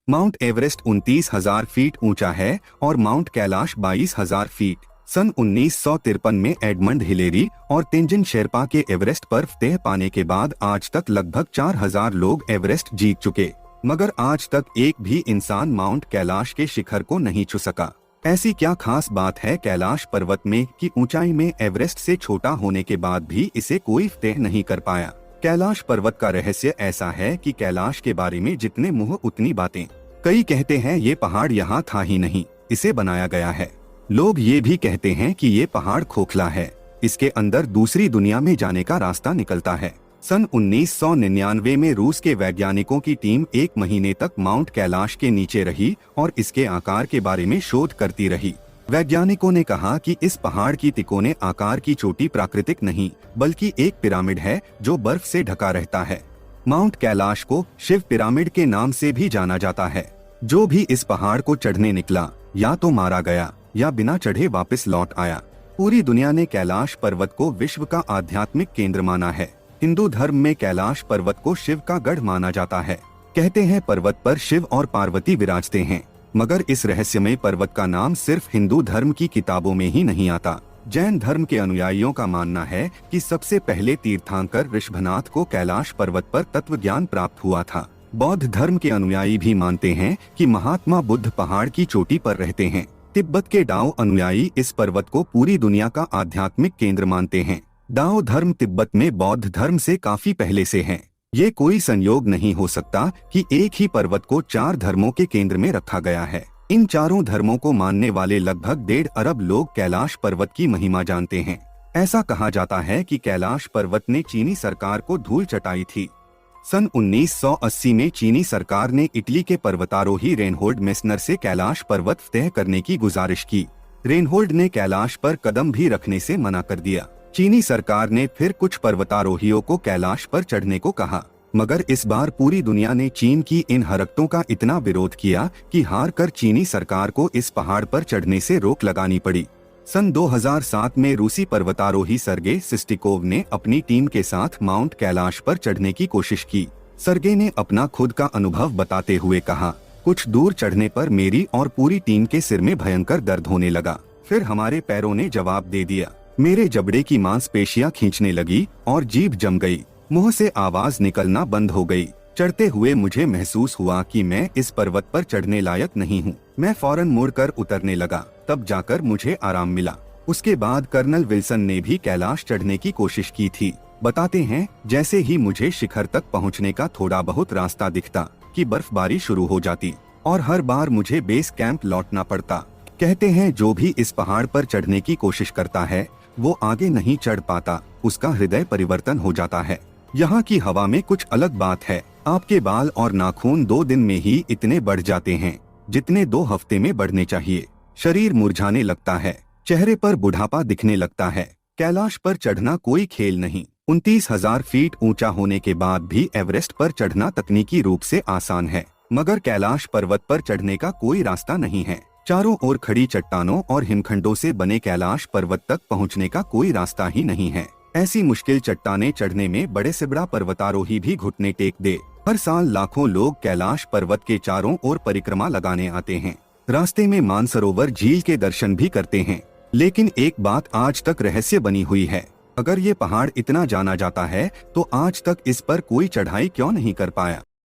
Mount Everest 29,000 feet ऊंचा है और माउंट कैलाश 22,000 फीट। सन 1953 में एडमंड हिलेरी और तेंजिन शेरपा के एवरेस्ट पर फतेह पाने के बाद आज तक लगभग 4,000 लोग एवरेस्ट जीत चुके, मगर आज तक एक भी इंसान माउंट कैलाश के शिखर को नहीं छू सका। ऐसी क्या खास बात है कैलाश पर्वत में कि ऊंचाई में एवरेस्ट से छोटा होने के बाद भी इसे कोई फतेह नहीं कर पाया? कैलाश पर्वत का रहस्य ऐसा है कि कैलाश के बारे में जितने मुंह उतनी बातें। कई कहते हैं ये पहाड़ यहाँ था ही नहीं, इसे बनाया गया है। लोग ये भी कहते हैं कि ये पहाड़ खोखला है, इसके अंदर दूसरी दुनिया में जाने का रास्ता निकलता है। सन 1999 में रूस के वैज्ञानिकों की टीम 1 महीने तक माउंट कैलाश के नीचे रही और इसके आकार के बारे में शोध करती रही। वैज्ञानिकों ने कहा कि इस पहाड़ की तिकोने आकार की चोटी प्राकृतिक नहीं बल्कि एक पिरामिड है जो बर्फ से ढका रहता है। माउंट कैलाश को शिव पिरामिड के नाम से भी जाना जाता है। जो भी इस पहाड़ को चढ़ने निकला या तो मारा गया या बिना चढ़े वापस लौट आया। पूरी दुनिया ने कैलाश पर्वत को विश्व का आध्यात्मिक केंद्र माना है। हिंदू धर्म में कैलाश पर्वत को शिव का गढ़ माना जाता है। कहते हैं पर्वत पर शिव और पार्वती विराजते हैं, मगर इस रहस्यमय पर्वत का नाम सिर्फ हिंदू धर्म की किताबों में ही नहीं आता। जैन धर्म के अनुयायियों का मानना है कि सबसे पहले तीर्थंकर ऋषभनाथ को कैलाश पर्वत पर तत्व ज्ञान प्राप्त हुआ था। बौद्ध धर्म के अनुयायी भी मानते हैं कि महात्मा बुद्ध पहाड़ की चोटी पर रहते हैं। तिब्बत के डाओ अनुयायी इस पर्वत को पूरी दुनिया का आध्यात्मिक केंद्र मानते हैं। डाओ धर्म तिब्बत में बौद्ध धर्म से काफी पहले से है। ये कोई संयोग नहीं हो सकता कि एक ही पर्वत को 4 धर्मों के केंद्र में रखा गया है। इन चारों धर्मों को मानने वाले लगभग 1.5 अरब लोग कैलाश पर्वत की महिमा जानते हैं। ऐसा कहा जाता है कि कैलाश पर्वत ने चीनी सरकार को धूल चटाई थी। सन 1980 में चीनी सरकार ने इटली के पर्वतारोही रेनहोल्ड मेस्नर से कैलाश पर्वत फतेह करने की गुजारिश की। रेनहोल्ड ने कैलाश पर कदम भी रखने से मना कर दिया। चीनी सरकार ने फिर कुछ पर्वतारोहियों को कैलाश पर चढ़ने को कहा, मगर इस बार पूरी दुनिया ने चीन की इन हरकतों का इतना विरोध किया कि हार कर चीनी सरकार को इस पहाड़ पर चढ़ने से रोक लगानी पड़ी। सन 2007 में रूसी पर्वतारोही सर्गे सिस्टिकोव ने अपनी टीम के साथ माउंट कैलाश पर चढ़ने की कोशिश की। सर्गे ने अपना खुद का अनुभव बताते हुए कहा, कुछ दूर चढ़ने पर मेरी और पूरी टीम के सिर में भयंकर दर्द होने लगा। फिर हमारे पैरों ने जवाब दे दिया। मेरे जबड़े की मांसपेशियां खींचने लगी और जीभ जम गई। मुंह से आवाज निकलना बंद हो गई। चढ़ते हुए मुझे महसूस हुआ कि मैं इस पर्वत पर चढ़ने लायक नहीं हूँ। मैं फौरन मुड़कर उतरने लगा, तब जाकर मुझे आराम मिला। उसके बाद कर्नल विल्सन ने भी कैलाश चढ़ने की कोशिश की थी। बताते हैं, जैसे ही मुझे शिखर तक पहुँचने का थोड़ा बहुत रास्ता दिखता कि बर्फबारी शुरू हो जाती और हर बार मुझे बेस कैंप लौटना पड़ता। कहते हैं जो भी इस पहाड़ पर चढ़ने की कोशिश करता है वो आगे नहीं चढ़ पाता, उसका हृदय परिवर्तन हो जाता है। यहाँ की हवा में कुछ अलग बात है। आपके बाल और नाखून 2 दिन में ही इतने बढ़ जाते हैं जितने 2 हफ्ते में बढ़ने चाहिए। शरीर मुरझाने लगता है, चेहरे पर बुढ़ापा दिखने लगता है। कैलाश पर चढ़ना कोई खेल नहीं। 29,000 फीट ऊंचा होने के बाद भी एवरेस्ट पर चढ़ना तकनीकी रूप से आसान है, मगर कैलाश पर्वत पर चढ़ने का कोई रास्ता नहीं है। चारों ओर खड़ी चट्टानों और हिमखंडों से बने कैलाश पर्वत तक पहुंचने का कोई रास्ता ही नहीं है। ऐसी मुश्किल चट्टानें चढ़ने में बड़े से बड़ा पर्वतारोही भी घुटने टेक दे। हर साल लाखों लोग कैलाश पर्वत के चारों ओर परिक्रमा लगाने आते हैं। रास्ते में मानसरोवर झील के दर्शन भी करते हैं। लेकिन एक बात आज तक रहस्य बनी हुई है, अगर ये पहाड़ इतना जाना जाता है तो आज तक इस पर कोई चढ़ाई क्यों नहीं कर पाया?